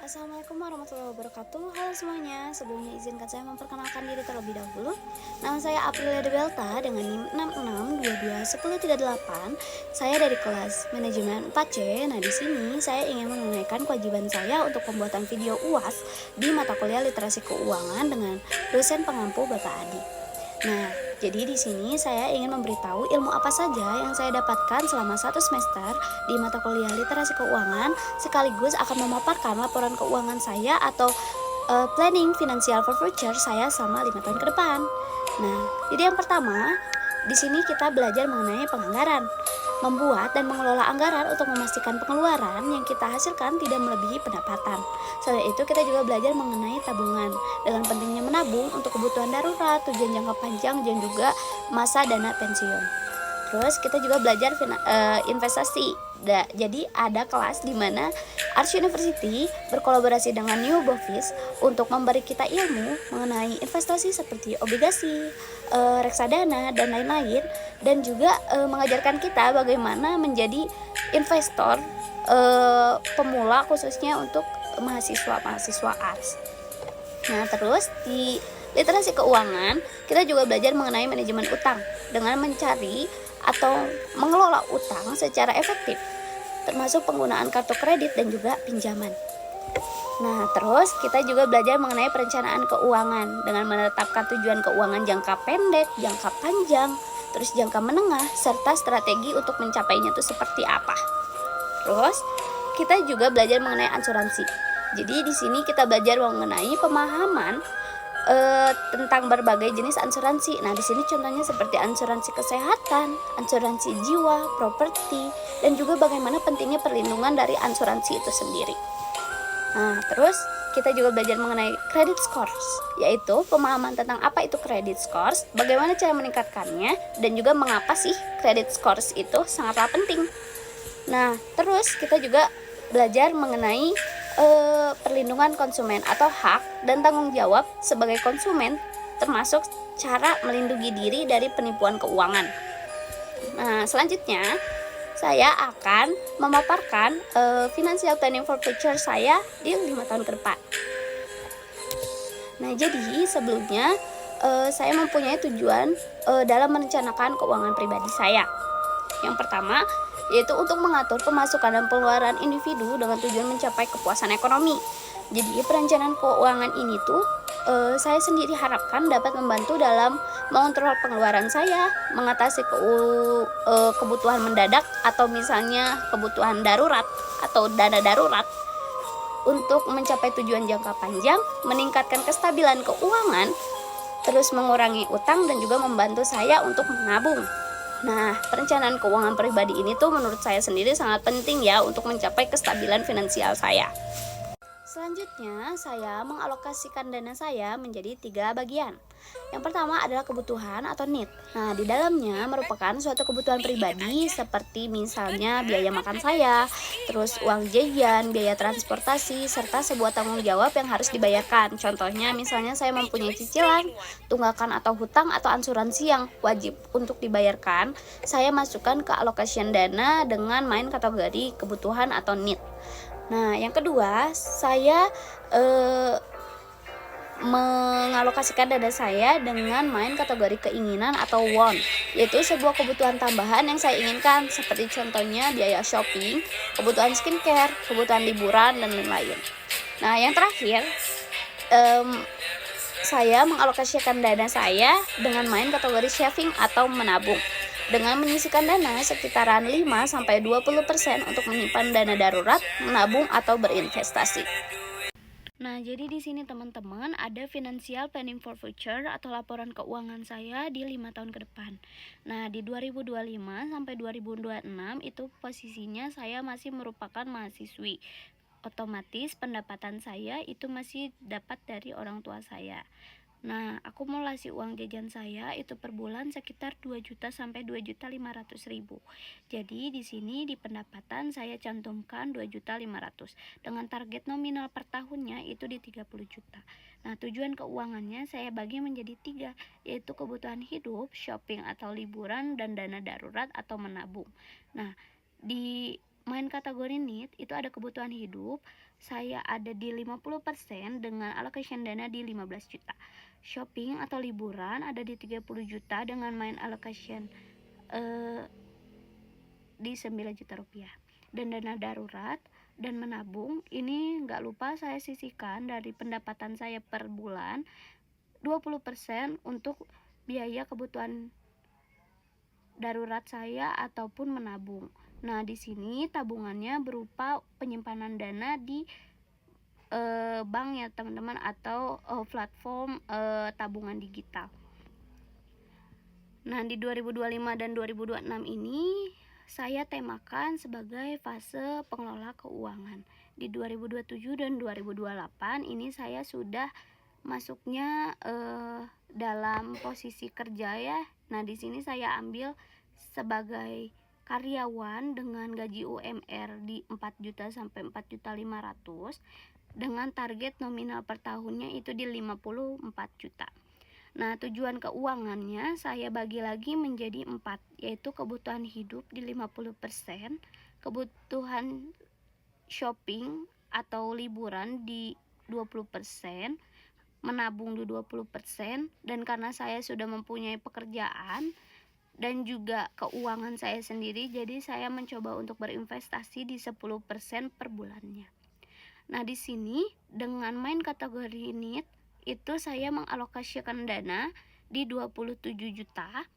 Assalamualaikum warahmatullahi wabarakatuh. Halo semuanya, sebelumnya izinkan saya memperkenalkan diri terlebih dahulu. Nama saya Aprilia De Belta dengan NIM 66221038. Saya dari kelas manajemen 4C. Nah, di sini saya ingin menunaikan kewajiban saya untuk pembuatan video UAS di mata kuliah literasi keuangan dengan dosen pengampu Bapak Adi. Nah, jadi di sini saya ingin memberitahu ilmu apa saja yang saya dapatkan selama 1 semester di mata kuliah literasi keuangan, sekaligus akan memaparkan laporan keuangan saya atau planning financial for future saya selama 5 tahun ke depan. Nah, jadi yang pertama, di sini kita belajar mengenai penganggaran, membuat dan mengelola anggaran untuk memastikan pengeluaran yang kita hasilkan tidak melebihi pendapatan. Selain itu, kita juga belajar mengenai tabungan, dengan pentingnya menabung untuk kebutuhan darurat, tujuan jangka panjang, dan juga masa dana pensiun. Terus kita juga belajar investasi. Jadi ada kelas di mana Arts University berkolaborasi dengan New Bofis untuk memberi kita ilmu mengenai investasi seperti obligasi, reksadana dan lain-lain, dan juga mengajarkan kita bagaimana menjadi investor pemula khususnya untuk mahasiswa arts. Nah, terus di literasi keuangan kita juga belajar mengenai manajemen utang dengan mencari atau mengelola utang secara efektif, termasuk penggunaan kartu kredit dan juga pinjaman. Nah, terus kita juga belajar mengenai perencanaan keuangan dengan menetapkan tujuan keuangan jangka pendek, jangka panjang, terus jangka menengah, serta strategi untuk mencapainya itu seperti apa. Terus kita juga belajar mengenai asuransi. Jadi di sini kita belajar mengenai pemahaman tentang berbagai jenis asuransi. Nah, di sini contohnya seperti asuransi kesehatan, asuransi jiwa, properti, dan juga bagaimana pentingnya perlindungan dari asuransi itu sendiri. Nah, terus kita juga belajar mengenai credit scores, yaitu pemahaman tentang apa itu credit scores, bagaimana cara meningkatkannya, dan juga mengapa sih credit scores itu sangatlah penting. Nah, terus kita juga belajar mengenai perlindungan konsumen atau hak dan tanggung jawab sebagai konsumen, termasuk cara melindungi diri dari penipuan keuangan. Nah, selanjutnya saya akan memaparkan financial planning for future saya di 5 tahun ke depan. Nah, jadi sebelumnya saya mempunyai tujuan dalam merencanakan keuangan pribadi saya. Yang pertama, yaitu untuk mengatur pemasukan dan pengeluaran individu dengan tujuan mencapai kepuasan ekonomi. Jadi perencanaan keuangan ini tuh saya sendiri harapkan dapat membantu dalam mengontrol pengeluaran saya, mengatasi kebutuhan mendadak atau misalnya kebutuhan darurat atau dana darurat, untuk mencapai tujuan jangka panjang, meningkatkan kestabilan keuangan, terus mengurangi utang, dan juga membantu saya untuk menabung. Nah, perencanaan keuangan pribadi ini tuh menurut saya sendiri sangat penting ya untuk mencapai kestabilan finansial saya. Selanjutnya, saya mengalokasikan dana saya menjadi 3 bagian. Yang pertama adalah kebutuhan atau need. Nah, di dalamnya merupakan suatu kebutuhan pribadi seperti misalnya biaya makan saya, terus uang jajan, biaya transportasi, serta sebuah tanggung jawab yang harus dibayarkan. Contohnya misalnya saya mempunyai cicilan, tunggakan atau hutang atau asuransi yang wajib untuk dibayarkan. Saya masukkan ke allocation dana dengan main kategori kebutuhan atau need. Nah, yang kedua, saya mengalokasikan dana saya dengan main kategori keinginan atau want, yaitu sebuah kebutuhan tambahan yang saya inginkan, seperti contohnya biaya shopping, kebutuhan skincare, kebutuhan liburan, dan lain-lain. Nah, yang terakhir, saya mengalokasikan dana saya dengan main kategori saving atau menabung, dengan menyisihkan dana sekitaran 5-20% untuk menyimpan dana darurat, menabung, atau berinvestasi. Nah, jadi di sini teman-teman ada financial planning for future atau laporan keuangan saya di 5 tahun ke depan. Nah, di 2025 sampai 2026 itu posisinya saya masih merupakan mahasiswi. Otomatis pendapatan saya itu masih dapat dari orang tua saya. Nah, akumulasi uang jajan saya itu per bulan sekitar 2 juta sampai 2.500.000. Jadi di sini di pendapatan saya cantumkan 2.500.000 dengan target nominal per tahunnya itu di 30 juta. Nah, tujuan keuangannya saya bagi menjadi 3, yaitu kebutuhan hidup, shopping atau liburan, dan dana darurat atau menabung. Nah, di main kategori need itu ada kebutuhan hidup, saya ada di 50% dengan allocation dana di 15 juta. Shopping atau liburan ada di 30 juta dengan main allocation di 9 juta rupiah. Dan dana darurat dan menabung ini nggak lupa saya sisihkan dari pendapatan saya per bulan 20% untuk biaya kebutuhan darurat saya ataupun menabung. Nah, di sini tabungannya berupa penyimpanan dana di bank ya teman-teman, atau platform tabungan digital. Nah, di 2025 dan 2026 ini saya temakan sebagai fase pengelola keuangan. Di 2027 dan 2028 ini saya sudah masuknya dalam posisi kerja ya. Nah, di sini saya ambil sebagai karyawan dengan gaji UMR di 4 juta sampai 4.500.000 dengan target nominal per tahunnya itu di 54 juta. Nah, tujuan keuangannya saya bagi lagi menjadi 4, yaitu kebutuhan hidup di 50%, kebutuhan shopping atau liburan di 20%, menabung di 20%, dan karena saya sudah mempunyai pekerjaan dan juga keuangan saya sendiri, jadi saya mencoba untuk berinvestasi di 10% per bulannya. Nah, di sini dengan main kategori need itu saya mengalokasikan dana di 27 juta.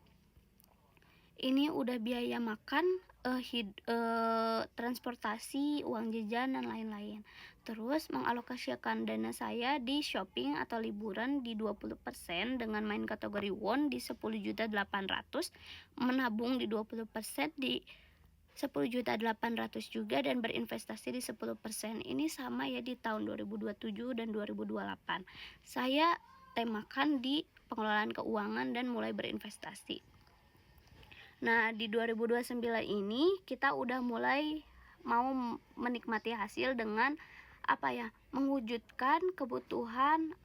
Ini udah biaya makan, transportasi, uang jajan dan lain-lain. Terus mengalokasikan dana saya di shopping atau liburan di 20% dengan main kategori won di 10.800.000, menabung di 20% di 10.800.000 juga, dan berinvestasi di 10%. Ini sama ya di tahun 2027 dan 2028. Saya temakan di pengelolaan keuangan dan mulai berinvestasi. Nah, di 2029 ini kita udah mulai mau menikmati hasil dengan mewujudkan kebutuhan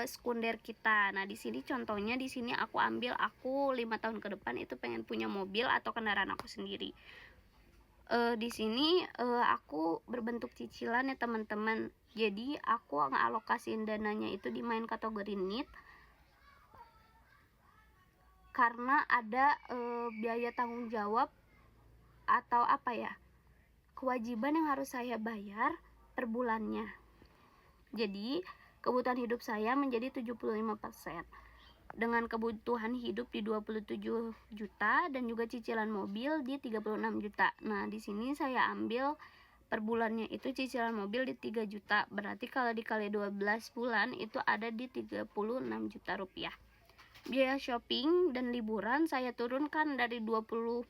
sekunder kita. Nah, di sini contohnya di sini aku 5 tahun ke depan itu pengen punya mobil atau kendaraan aku sendiri. Di sini aku berbentuk cicilan ya teman-teman. Jadi aku ngalokasiin dananya itu di main kategori need karena ada biaya tanggung jawab atau kewajiban yang harus saya bayar per bulannya. Jadi kebutuhan hidup saya menjadi 75% dengan kebutuhan hidup di 27 juta dan juga cicilan mobil di 36 juta. Nah, di sini saya ambil per bulannya itu cicilan mobil di 3 juta. Berarti kalau dikali 12 bulan itu ada di 36 juta rupiah. Biaya shopping dan liburan saya turunkan dari 20%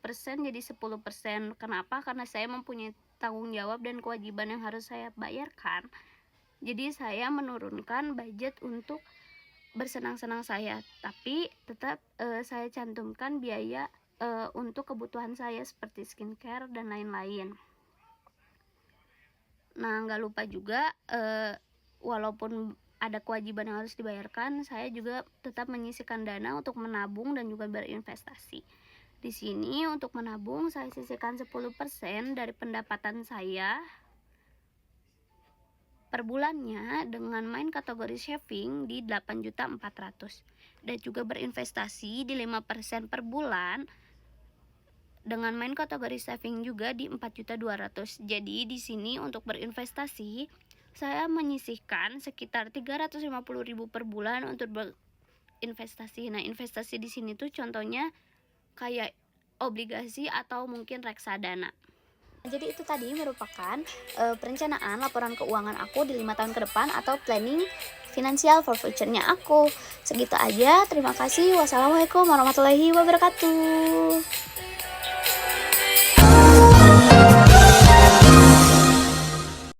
jadi 10%. Kenapa? Karena saya mempunyai tanggung jawab dan kewajiban yang harus saya bayarkan. Jadi saya menurunkan budget untuk bersenang-senang saya, tapi tetap saya cantumkan biaya untuk kebutuhan saya seperti skincare dan lain-lain. Nah, nggak lupa juga walaupun ada kewajiban yang harus dibayarkan, saya juga tetap menyisihkan dana untuk menabung dan juga berinvestasi. Di sini untuk menabung saya sisihkan 10% dari pendapatan saya per bulannya dengan main kategori saving di 8.400.000 dan juga berinvestasi di 5% per bulan dengan main kategori saving juga di 4.200.000. Jadi di sini untuk berinvestasi saya menyisihkan sekitar 350.000 per bulan untuk berinvestasi. Nah, investasi di sini tuh contohnya kayak obligasi atau mungkin reksadana. Jadi itu tadi merupakan perencanaan laporan keuangan aku di 5 tahun ke depan atau planning financial for future-nya aku. Segitu aja, terima kasih. Wassalamualaikum warahmatullahi wabarakatuh.